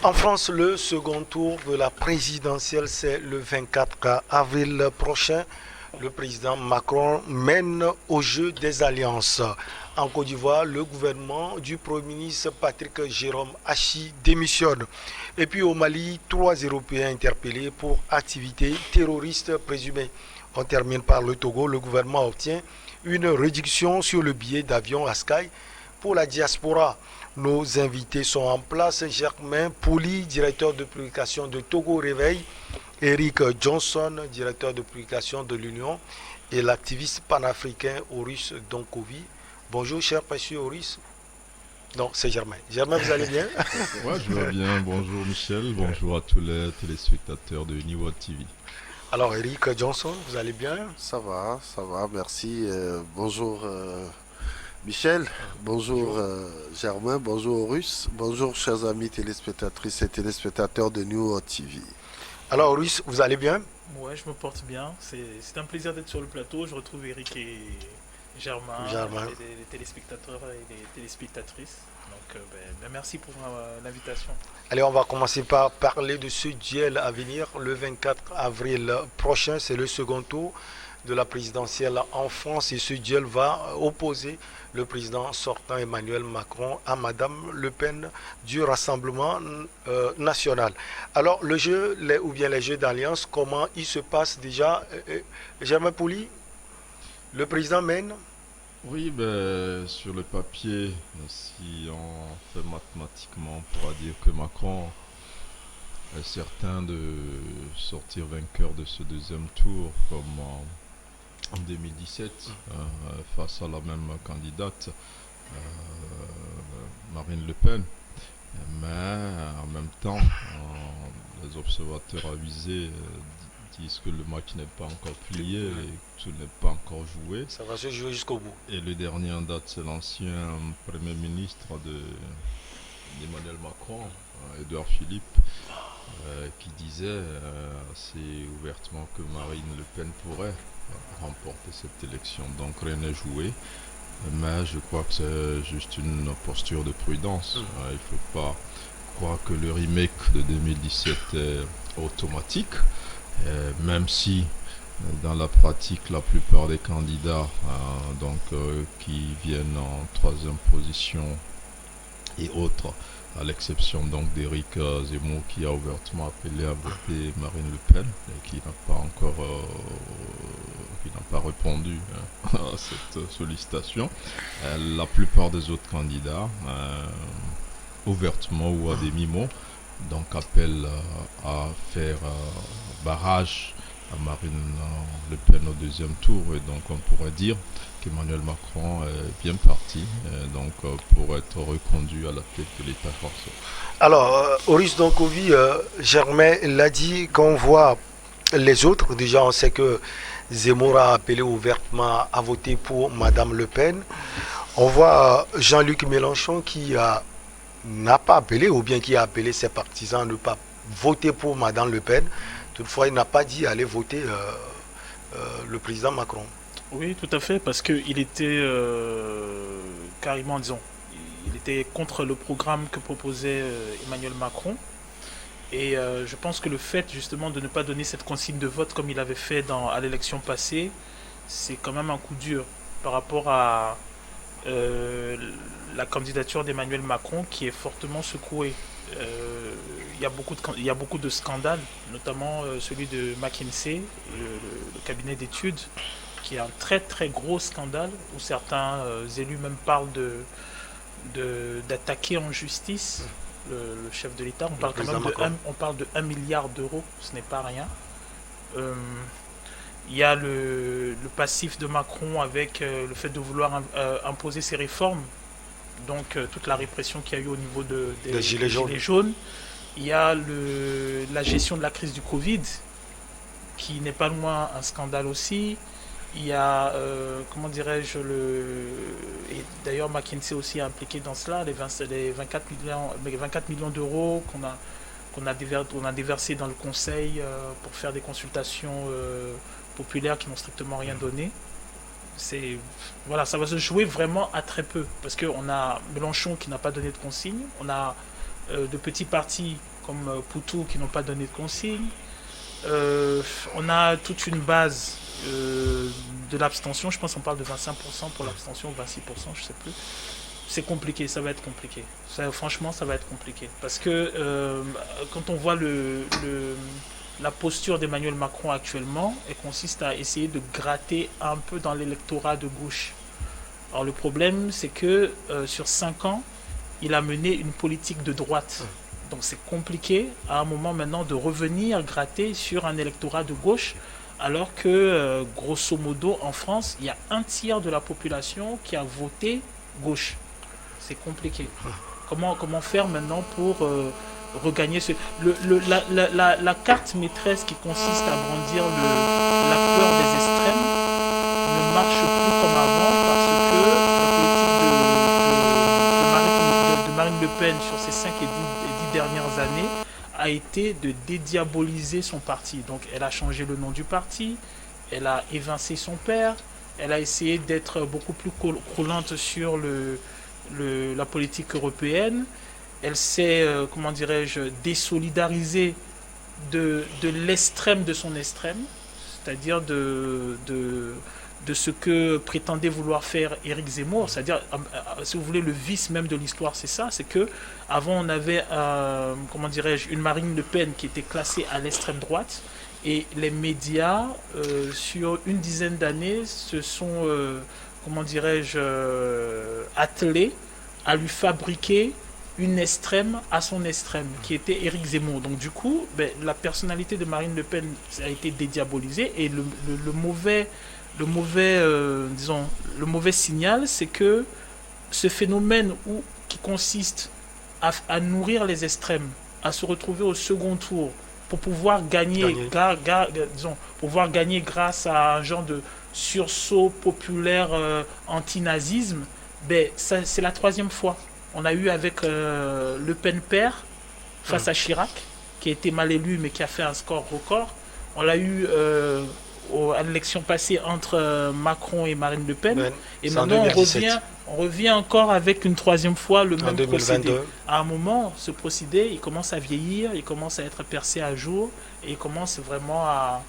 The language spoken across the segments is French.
En France, le second tour de la présidentielle, c'est le 24 avril prochain. Le président Macron mène au jeu des alliances. En Côte d'Ivoire, le gouvernement du Premier ministre Patrick Jérôme Hachi démissionne. Et puis au Mali, 3 Européens interpellés pour activités terroristes présumées. On termine par le Togo. Le gouvernement obtient une réduction sur le billet d'avion à Sky pour la diaspora. Nos invités sont en place. Germain Pouli, directeur de publication de Togo Réveil. Eric Johnson, directeur de publication de l'Union. Et l'activiste panafricain Oris Donkovi. Bonjour, cher monsieur Oris. Non, c'est Germain. Germain, vous allez bien? Ouais, je vais bien. Bonjour Michel. Bonjour à tous les téléspectateurs de Uniworld TV. Alors, Eric Johnson, vous allez bien? Ça va, merci. Bonjour Michel, bonjour Germain, bonjour Russe, bonjour chers amis téléspectatrices et téléspectateurs de New TV. Alors, Russe, vous allez bien? Ouais, je me porte bien. C'est un plaisir d'être sur le plateau. Je retrouve Eric et Germain, les téléspectateurs et les téléspectatrices. Donc, merci pour l'invitation. Allez, on va commencer par parler de ce duel à venir. Le 24 avril prochain, c'est le second tour de la présidentielle en France. Et ce duel va opposer le président sortant Emmanuel Macron à Madame Le Pen du Rassemblement national. Alors, le jeu, les jeux d'alliance, comment il se passe déjà? Germain Pouli, le président mène. Oui, sur le papier, si on fait mathématiquement, on pourra dire que Macron est certain de sortir vainqueur de ce deuxième tour, comme en 2017, face à la même candidate, Marine Le Pen. Mais en même temps, les observateurs avisés disent que le match n'est pas encore plié et que tout n'est pas encore joué. Ça va se jouer jusqu'au bout. Et le dernier en date, c'est l'ancien Premier ministre d'Emmanuel Macron, Édouard Philippe, qui disait assez ouvertement que Marine Le Pen pourrait remporter cette élection. Donc rien n'est joué. Mais je crois que c'est juste une posture de prudence. Il ne faut pas croire que le remake de 2017 est automatique. Même si dans la pratique la plupart des candidats qui viennent en troisième position et autres, à l'exception donc d'Éric Zemmour qui a ouvertement appelé à voter Marine Le Pen et qui n'a pas répondu à cette sollicitation, la plupart des autres candidats ouvertement ou à demi-mot donc appellent à faire barrage à Marine Le Pen au deuxième tour, et donc on pourrait dire qu'Emmanuel Macron est bien parti pour être reconduit à la tête de l'État français. Alors, Oris Donkovi, Germain l'a dit, quand on voit les autres, déjà on sait que Zemmour a appelé ouvertement à voter pour Madame Le Pen. On voit Jean-Luc Mélenchon qui n'a pas appelé, ou bien qui a appelé ses partisans à ne pas voter pour Madame Le Pen. Toutefois, il n'a pas dit aller voter le président Macron. Oui, tout à fait, parce qu'il était carrément, disons, il était contre le programme que proposait Emmanuel Macron. Et je pense que le fait justement de ne pas donner cette consigne de vote comme il avait fait à l'élection passée, c'est quand même un coup dur par rapport à la candidature d'Emmanuel Macron qui est fortement secouée. Il y a beaucoup de scandales, notamment celui de McKinsey, le cabinet d'études, qui est un très très gros scandale où certains élus même parlent d'attaquer en justice le chef de l'État. On parle quand même de 1 milliard d'euros, ce n'est pas rien. Il y a le passif de Macron avec le fait de vouloir imposer ses réformes, donc toute la répression qu'il y a eu au niveau des Gilets jaunes. Il y a la gestion de la crise du Covid, qui n'est pas loin un scandale aussi. Il y a, comment dirais-je, et d'ailleurs McKinsey aussi est impliqué dans cela, les 24 millions d'euros qu'on a déversés dans le conseil pour faire des consultations populaires qui n'ont strictement rien donné. Ça va se jouer vraiment à très peu, parce qu'on a Mélenchon qui n'a pas donné de consigne, on a de petits partis comme Poutou qui n'ont pas donné de consigne. On a toute une base de l'abstention. Je pense qu'on parle de 25% pour l'abstention, 26%, je ne sais plus. C'est compliqué, ça va être compliqué. Franchement, ça va être compliqué. Parce que quand on voit la posture d'Emmanuel Macron actuellement, elle consiste à essayer de gratter un peu dans l'électorat de gauche. Alors le problème, c'est que sur 5 ans, il a mené une politique de droite. Donc c'est compliqué à un moment maintenant de revenir gratter sur un électorat de gauche, alors que grosso modo en France, il y a un tiers de la population qui a voté gauche. C'est compliqué. Comment faire maintenant pour regagner la carte maîtresse qui consiste à brandir la peur des extrêmes ne marche plus comme avant parce que la politique de Marine Le Pen sur ces 5 et 10 dernières années a été de dédiaboliser son parti. Donc elle a changé le nom du parti, elle a évincé son père, elle a essayé d'être beaucoup plus croulante sur la politique européenne. Elle s'est, comment dirais-je, désolidarisée de l'extrême de son extrême, c'est-à-dire de ce que prétendait vouloir faire Éric Zemmour. C'est-à-dire, si vous voulez, le vice même de l'histoire, c'est ça, c'est que avant on avait, comment dirais-je, une Marine Le Pen qui était classée à l'extrême droite, et les médias, sur une dizaine d'années, se sont comment dirais-je, attelé à lui fabriquer une extrême à son extrême, qui était Éric Zemmour. Donc du coup, la personnalité de Marine Le Pen a été dédiabolisée, et le mauvais signal, c'est que ce phénomène qui consiste à nourrir les extrêmes, à se retrouver au second tour, pour pouvoir gagner. Pouvoir gagner grâce à un genre de sursaut populaire anti-nazisme, c'est la 3e fois. On a eu avec Le Pen père face à Chirac, qui a été mal élu mais qui a fait un score record. On l'a eu à l'élection passée entre Macron et Marine Le Pen. Et maintenant on revient encore avec une 3e fois le même procédé. À un moment, ce procédé, il commence à vieillir, il commence à être percé à jour, et il commence vraiment à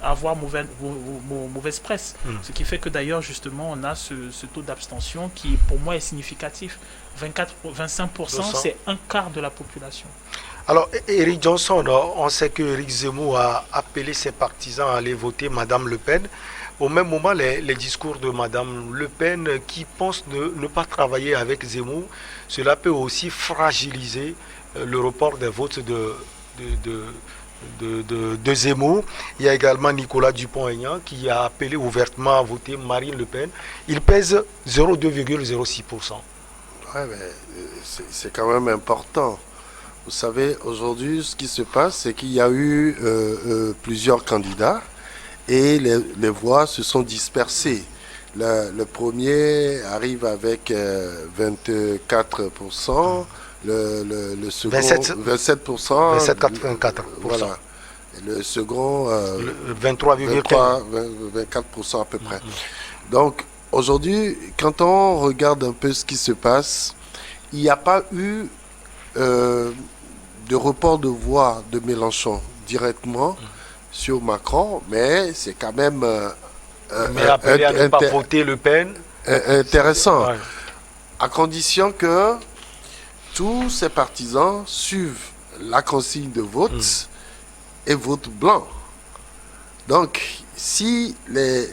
avoir mauvaise presse. Ce qui fait que d'ailleurs, justement, on a ce taux d'abstention qui, pour moi, est significatif. 25%, c'est un quart de la population. Alors, Eric Johnson, on sait que Éric Zemmour a appelé ses partisans à aller voter Madame Le Pen. Au même moment, les discours de Madame Le Pen qui pense ne pas travailler avec Zemmour, cela peut aussi fragiliser le report des votes de Zemmour. Il y a également Nicolas Dupont-Aignan qui a appelé ouvertement à voter Marine Le Pen. Il pèse 0,2,06%. Ouais, mais c'est quand même important. Vous savez, aujourd'hui, ce qui se passe, c'est qu'il y a eu plusieurs candidats et les voix se sont dispersées. Le premier arrive avec 24%, le second 27%. 27,84%. Voilà. Et le second 23,4% à peu près. Donc, aujourd'hui, quand on regarde un peu ce qui se passe, il n'y a pas eu de report de voix de Mélenchon directement sur Macron, mais c'est quand même mais appeler à ne pas voter Le Pen, intéressant, ouais. À condition que tous ces partisans suivent la consigne de vote et votent blanc. Donc, si les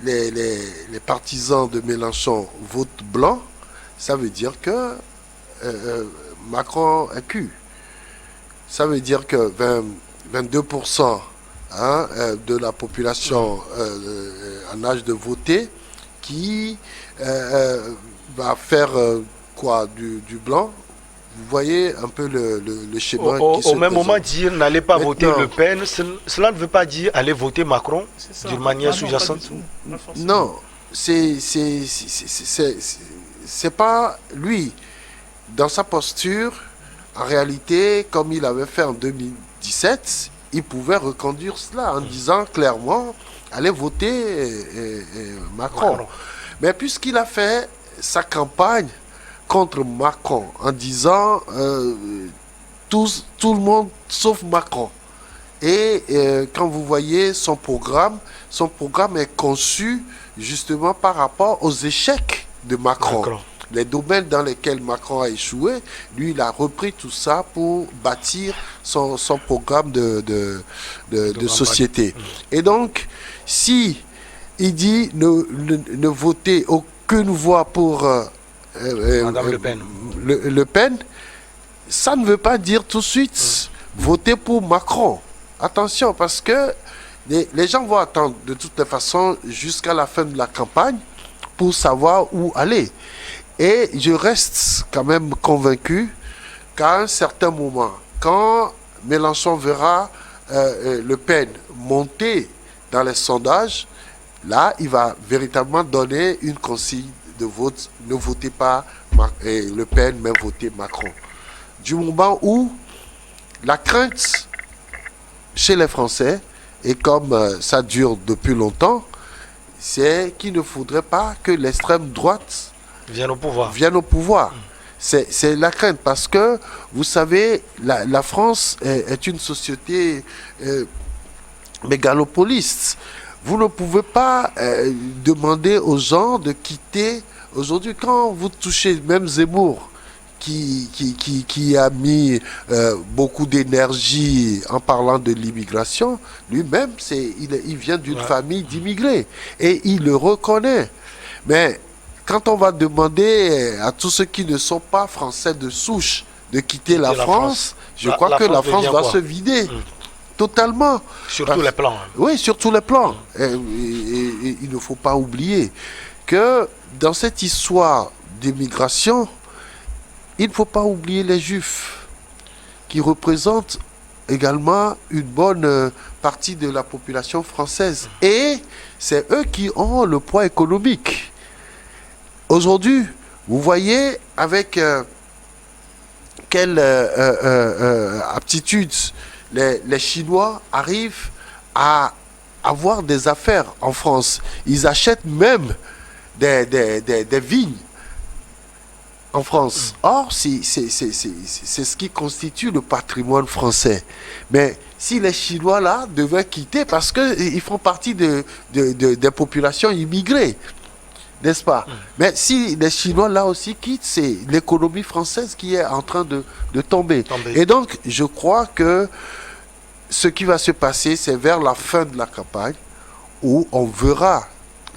partisans de Mélenchon votent blanc, ça veut dire que Macron est cul. Ça veut dire que 22% de la population en âge de voter qui va faire quoi du blanc. Vous voyez un peu le schéma qui se Au même présente. moment, dire n'allez pas voter Maintenant, Le Pen, cela ne veut pas dire aller voter Macron d'une manière sous-jacente. Non, c'est pas lui. Dans sa posture, en réalité, comme il avait fait en 2017, il pouvait reconduire cela en disant clairement allez voter Macron. Mais puisqu'il a fait sa campagne contre Macron en disant tout le monde sauf Macron. Et quand vous voyez son programme est conçu justement par rapport aux échecs de Macron. Les domaines dans lesquels Macron a échoué, lui, il a repris tout ça pour bâtir son programme de société. Et donc, si il dit ne votez aucune voix pour Madame Le Pen. Le Pen, ça ne veut pas dire tout de suite voter pour Macron. Attention, parce que les gens vont attendre de toute façon jusqu'à la fin de la campagne pour savoir où aller. Et je reste quand même convaincu qu'à un certain moment, quand Mélenchon verra Le Pen monter dans les sondages, là, il va véritablement donner une consigne de vote. Ne votez pas Le Pen, mais votez Macron. Du moment où la crainte chez les Français, et comme ça dure depuis longtemps, c'est qu'il ne faudrait pas que l'extrême droite vienne au pouvoir. C'est la crainte, parce que, vous savez, la France est une société mégalopoliste. Vous ne pouvez pas demander aux gens de quitter. Aujourd'hui, quand vous touchez même Zemmour, qui a mis beaucoup d'énergie en parlant de l'immigration, lui-même, il vient d'une famille d'immigrés et il le reconnaît. Mais quand on va demander à tous ceux qui ne sont pas français de souche de quitter la France, je crois que la France va se vider totalement. Sur tous les plans. Oui, sur tous les plans. Et il ne faut pas oublier que dans cette histoire d'immigration, il ne faut pas oublier les Juifs, qui représentent également une bonne partie de la population française. Et c'est eux qui ont le poids économique. Aujourd'hui, vous voyez avec quelle aptitude les Chinois arrivent à avoir des affaires en France. Ils achètent même des vignes en France. Or, c'est ce qui constitue le patrimoine français. Mais si les Chinois là devaient quitter, parce qu'ils font partie des populations immigrées, n'est-ce pas? Mais si les Chinois là aussi quittent, c'est l'économie française qui est en train de tomber. Et donc, je crois que ce qui va se passer, c'est vers la fin de la campagne, où on verra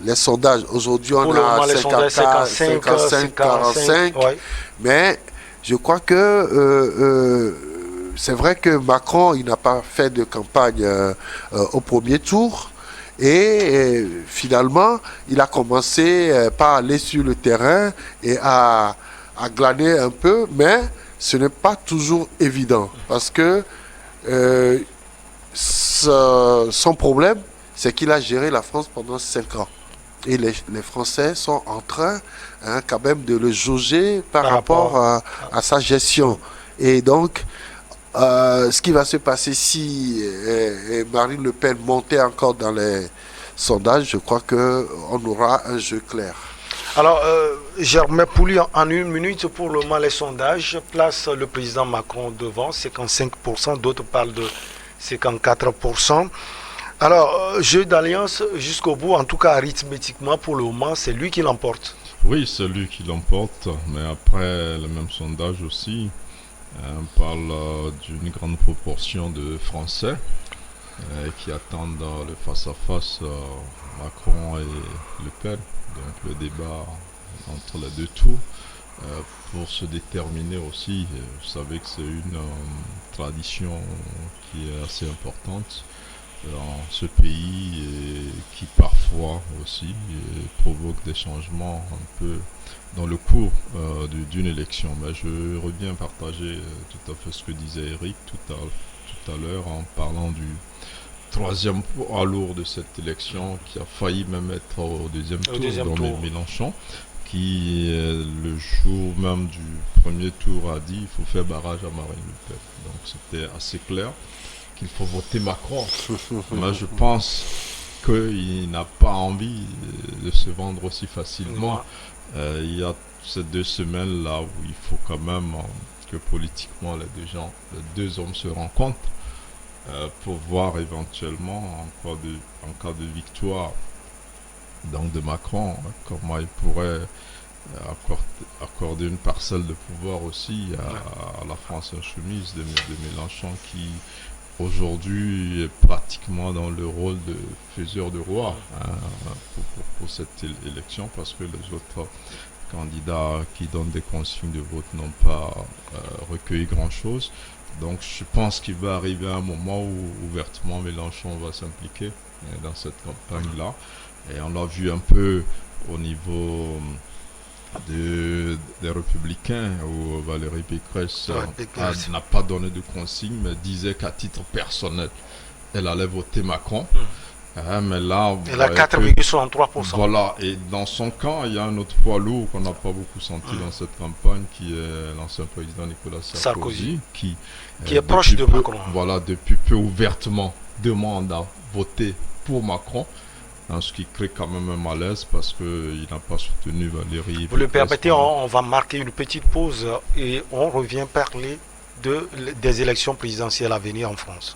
les sondages. Aujourd'hui, on a 55, 45. Ouais. Mais je crois que c'est vrai que Macron, il n'a pas fait de campagne au premier tour. Et finalement, il a commencé par aller sur le terrain et à glaner un peu. Mais ce n'est pas toujours évident. Parce que son problème, c'est qu'il a géré la France pendant 5 ans. Et les Français sont en train quand même de le jauger par rapport à sa gestion. Et donc, ce qui va se passer si Marine Le Pen montait encore dans les sondages, je crois qu'on aura un jeu clair. Alors, Germain Pouli, en 1 minute, pour le moment, les sondages placent le président Macron devant, 55%, d'autres parlent de 54%. Alors, jeu d'alliance jusqu'au bout, en tout cas arithmétiquement, pour le moment, c'est lui qui l'emporte. Oui, c'est lui qui l'emporte, mais après le même sondage aussi, on parle d'une grande proportion de Français qui attendent le face-à-face Macron et Le Pen, donc le débat entre les deux tours, pour se déterminer aussi. Vous savez que c'est une tradition qui est assez importante dans ce pays et qui parfois aussi provoque des changements un peu dans le cours d'une élection. Mais je reviens partager tout à fait ce que disait Eric tout à l'heure en parlant du troisième poids lourd de cette élection qui a failli même être au deuxième tour. Mélenchon, qui le jour même du premier tour a dit il faut faire barrage à Marine Le Pen. Donc c'était assez clair qu'il faut voter Macron. Mais je pense qu'il n'a pas envie de se vendre aussi facilement. Il y a ces 2 semaines là où il faut quand même que que politiquement les deux hommes se rencontrent pour voir éventuellement en cas de victoire donc de Macron, comment il pourrait accorder une parcelle de pouvoir aussi à la France insoumise de Mélenchon qui aujourd'hui est pratiquement dans le rôle de faiseur de roi pour cette élection, parce que les autres candidats qui donnent des consignes de vote n'ont pas recueilli grand-chose. Donc je pense qu'il va arriver un moment où ouvertement Mélenchon va s'impliquer dans cette campagne-là. Et on l'a vu un peu au niveau des Républicains, où Valérie Pécresse n'a pas donné de consigne, mais disait qu'à titre personnel, elle allait voter Macron. Mais là, elle a 4,63%. Voilà, et dans son camp, il y a un autre poids lourd qu'on n'a pas beaucoup senti dans cette campagne, qui est l'ancien président Nicolas Sarkozy, qui est proche de Macron. Voilà, depuis peu ouvertement demande à voter pour Macron. Ce qui crée quand même un malaise parce qu'il n'a pas soutenu Valérie. Vous le permettez, on va marquer une petite pause et on revient parler des élections présidentielles à venir en France.